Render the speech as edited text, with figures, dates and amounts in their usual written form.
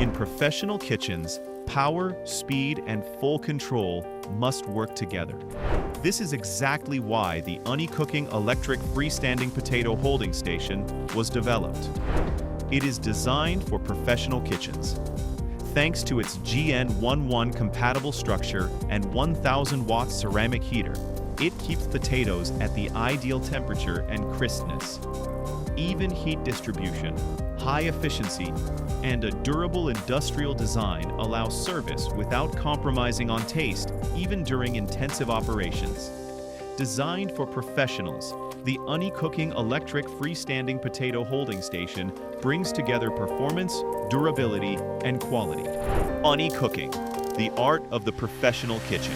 In professional kitchens, power, speed, and full control must work together. This is exactly why the Unninox electric freestanding potato holding station was developed. It is designed for professional kitchens. Thanks to its GN11 compatible structure and 1000-watt ceramic heater, it keeps potatoes at the ideal temperature and crispness. Even heat distribution, high efficiency, and a durable industrial design allow service without compromising on taste, even during intensive operations. Designed for professionals, the Unninox electric freestanding potato holding station brings together performance, durability, and quality. Unninox, the art of the professional kitchen.